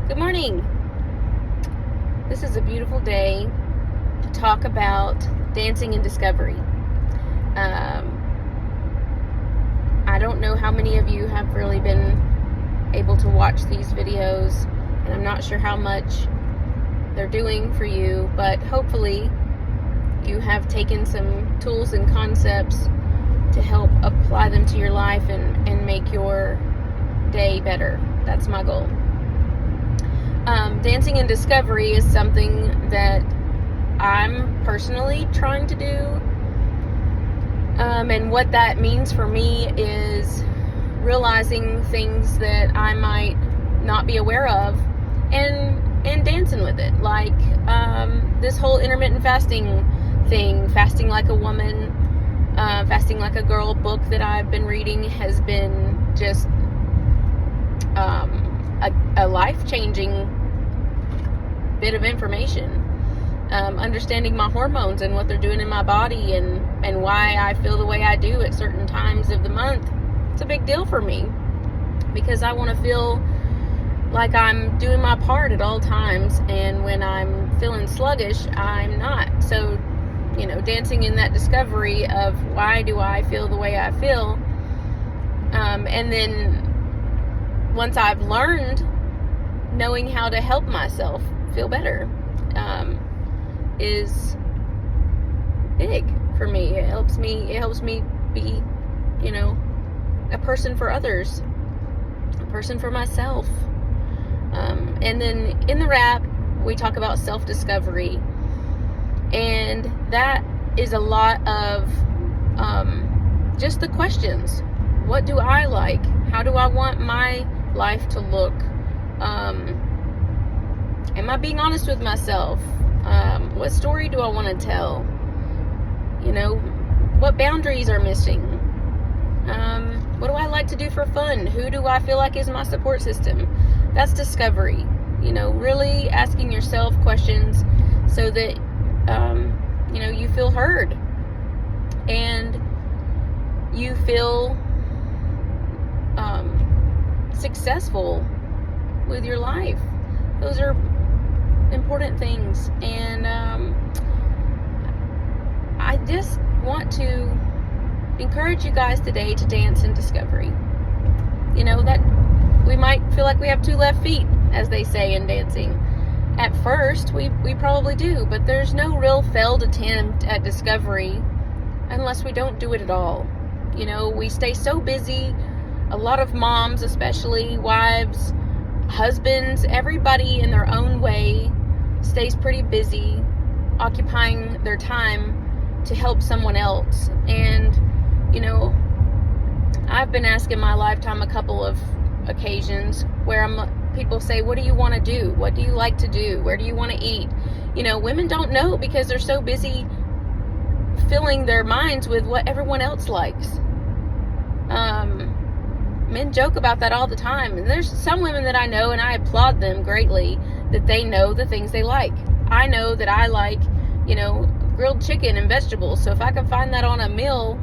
Good morning. This is a beautiful day to talk about dancing and discovery. I don't know how many of you have really been able to watch these videos, and I'm not sure how much they're doing for you, but hopefully you have taken some tools and concepts to help apply them to your life and make your day better. That's my goal. Dancing and discovery is something that I'm personally trying to do. And what that means for me is realizing things that I might not be aware of and dancing with it. Like this whole intermittent fasting thing, fasting like a woman, fasting like a girl book that I've been reading has been just a life-changing bit of information. Understanding my hormones and what they're doing in my body and why I feel the way I do at certain times of the month. It's a big deal for me because I want to feel like I'm doing my part at all times, and when I'm feeling sluggish, I'm not. So, dancing in that discovery of why do I feel the way I feel, and then once I've learned, knowing how to help myself feel better is big for me. It helps me be, a person for others, a person for myself. And then in the wrap, we talk about self-discovery, and that is a lot of just the questions. What do I like? How do I want my life to look? Am I being honest with myself? What story do I want to tell? What boundaries are missing? What do I like to do for fun? Who do I feel like is my support system? That's discovery. Really asking yourself questions so that, you feel heard and you feel successful with your life. Those are important things, and I just want to encourage you guys today to dance in discovery. That we might feel like we have two left feet, as they say in dancing. At first, we probably do, but there's no real failed attempt at discovery unless we don't do it at all. We stay so busy. A lot of moms, especially wives, husbands, everybody in their own way stays pretty busy, occupying their time to help someone else. And, I've been asked in my lifetime a couple of occasions where people say, what do you want to do? What do you like to do? Where do you want to eat? Women don't know because they're so busy filling their minds with what everyone else likes. Men joke about that all the time, and there's some women that I know, and I applaud them greatly, that they know the things they like. I know that I like, grilled chicken and vegetables, so if I can find that on a meal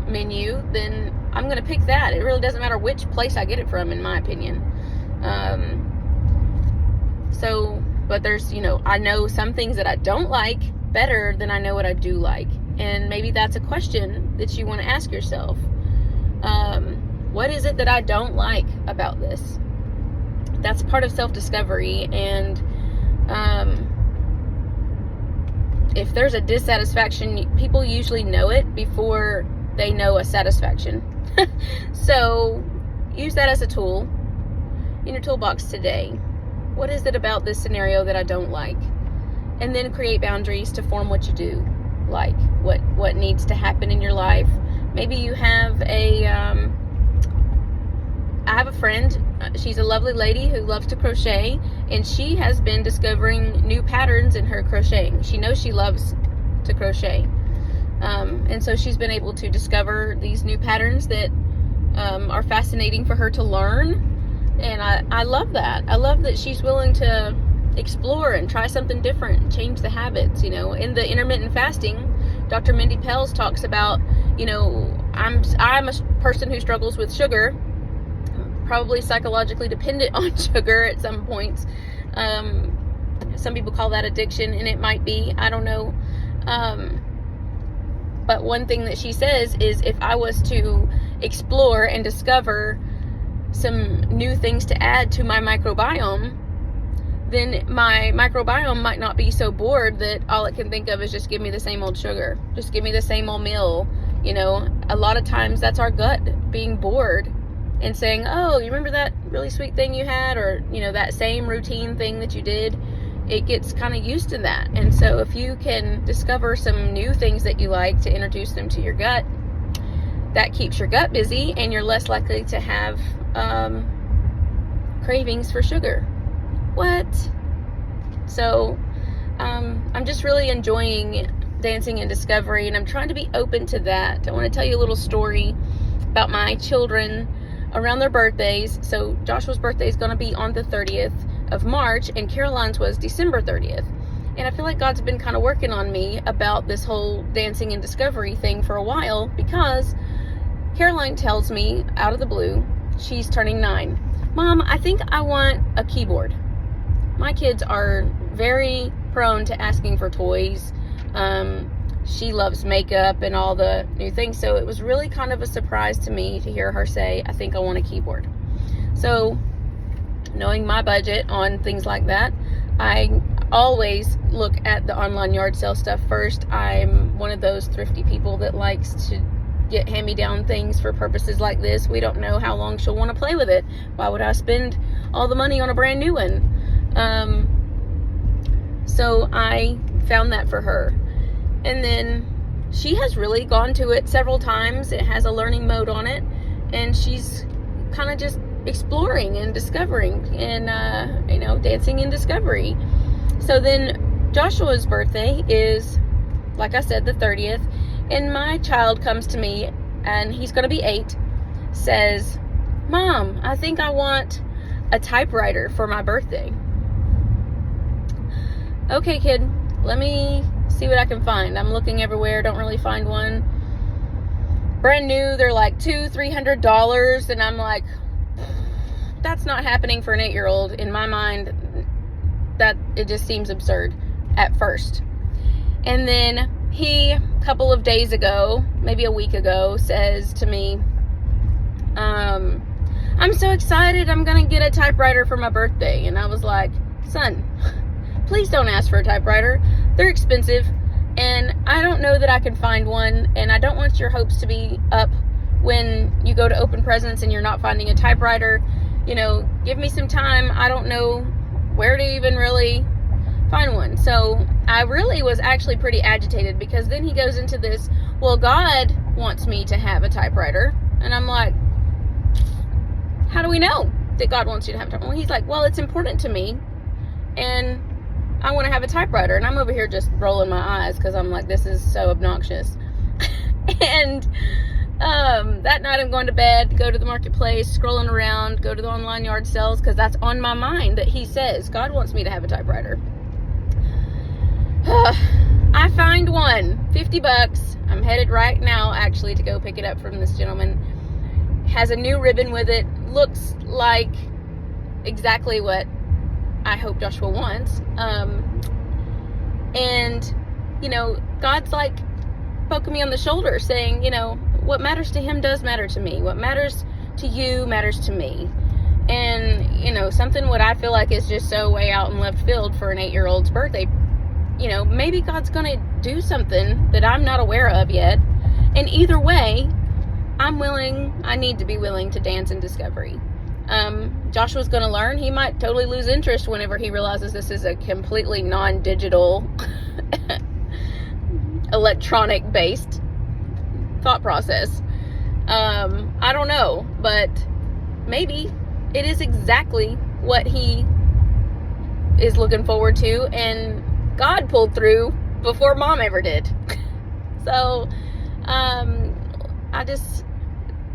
menu, then I'm going to pick that. It really doesn't matter which place I get it from, in my opinion. But there's, I know some things that I don't like better than I know what I do like, and maybe that's a question that you want to ask yourself. What is it that I don't like about this? That's part of self-discovery, and if there's a dissatisfaction, people usually know it before they know a satisfaction. So use that as a tool in your toolbox today. What is it about this scenario that I don't like? And then create boundaries to form what you do like, what needs to happen in your life. Maybe you have I have a friend, she's a lovely lady who loves to crochet, and she has been discovering new patterns in her crocheting. She knows she loves to crochet. And so she's been able to discover these new patterns that are fascinating for her to learn. And I love that. I love that she's willing to explore and try something different, change the habits. In the intermittent fasting, Dr. Mindy Pelz talks about, I'm a person who struggles with sugar. probably psychologically dependent on sugar at some points. Some people call that addiction, and it might be, I don't know. But one thing that she says is, if I was to explore and discover some new things to add to my microbiome, then my microbiome might not be so bored that all it can think of is just give me the same old sugar, just give me the same old meal. You know, a lot of times that's our gut being bored and saying, oh, you remember that really sweet thing you had, or, you know, that same routine thing that you did. It gets kind of used to that. And so if you can discover some new things that you like to introduce them to your gut, that keeps your gut busy, and you're less likely to have cravings for sugar. What? So I'm just really enjoying dancing and discovery, and I'm trying to be open to that. I want to tell you a little story about my children around their birthdays. So Joshua's birthday is going to be on the 30th of March, and Caroline's was December 30th. And I feel like God's been kind of working on me about this whole dancing and discovery thing for a while, because Caroline tells me out of the blue, she's turning 9. Mom, I think I want a keyboard. My kids are very prone to asking for toys. She loves makeup and all the new things. So it was really kind of a surprise to me to hear her say, I think I want a keyboard. So knowing my budget on things like that, I always look at the online yard sale stuff first. I'm one of those thrifty people that likes to get hand-me-down things for purposes like this. We don't know how long she'll want to play with it. Why would I spend all the money on a brand new one? So I found that for her. And then she has really gone to it several times. It has a learning mode on it, and she's kind of just exploring and discovering and, dancing in discovery. So then Joshua's birthday is, like I said, the 30th, and my child comes to me, and he's going to be 8, says, Mom, I think I want a typewriter for my birthday. Okay, kid, let me see what I can find. I'm looking everywhere, don't really find one. Brand new, they're like $200-$300, and I'm like, that's not happening for an 8-year-old. In my mind, that it just seems absurd at first. And then he, a couple of days ago, maybe a week ago, says to me, I'm so excited, I'm gonna get a typewriter for my birthday. And I was like, son, please don't ask for a typewriter. They're expensive, and I don't know that I can find one, and I don't want your hopes to be up when you go to open presents and you're not finding a typewriter. You know, give me some time. I don't know where to even really find one. So I really was actually pretty agitated, because then he goes into this, well, God wants me to have a typewriter. And I'm like, how do we know that God wants you to have a typewriter? Well, he's like, well, it's important to me, and I want to have a typewriter. And I'm over here just rolling my eyes, because I'm like, this is so obnoxious. And that night I'm going to bed, go to the marketplace, scrolling around, go to the online yard sales, because that's on my mind that he says God wants me to have a typewriter. I find one, $50. I'm headed right now actually to go pick it up from this gentleman. Has a new ribbon with it, looks like exactly what I hope Joshua wants. And God's like poking me on the shoulder, saying, what matters to him does matter to me. What matters to you matters to me. And, something what I feel like is just so way out in left field for an 8-year-old's birthday, maybe God's going to do something that I'm not aware of yet. And either way, I need to be willing to dance in discovery. Joshua's going to learn. He might totally lose interest whenever he realizes this is a completely non-digital, electronic-based thought process. I don't know, but maybe it is exactly what he is looking forward to, and God pulled through before Mom ever did. So I just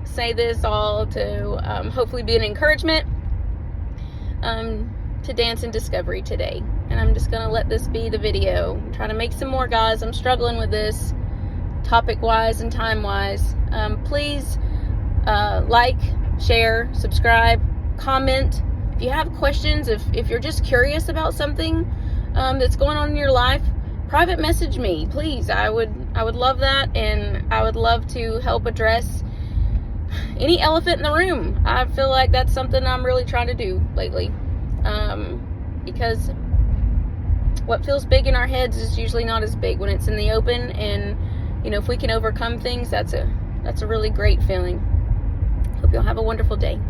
say this all to hopefully be an encouragement to dance in discovery today. And I'm just gonna let this be the video. I'm trying to make some more, guys. I'm struggling with this topic wise and time wise. Please like, share, subscribe, comment. If you have questions, if you're just curious about something that's going on in your life, private message me, please. I would love that, and I would love to help address any elephant in the room. I feel like that's something I'm really trying to do lately, because what feels big in our heads is usually not as big when it's in the open. And if we can overcome things, that's a really great feeling. Hope you'll have a wonderful day.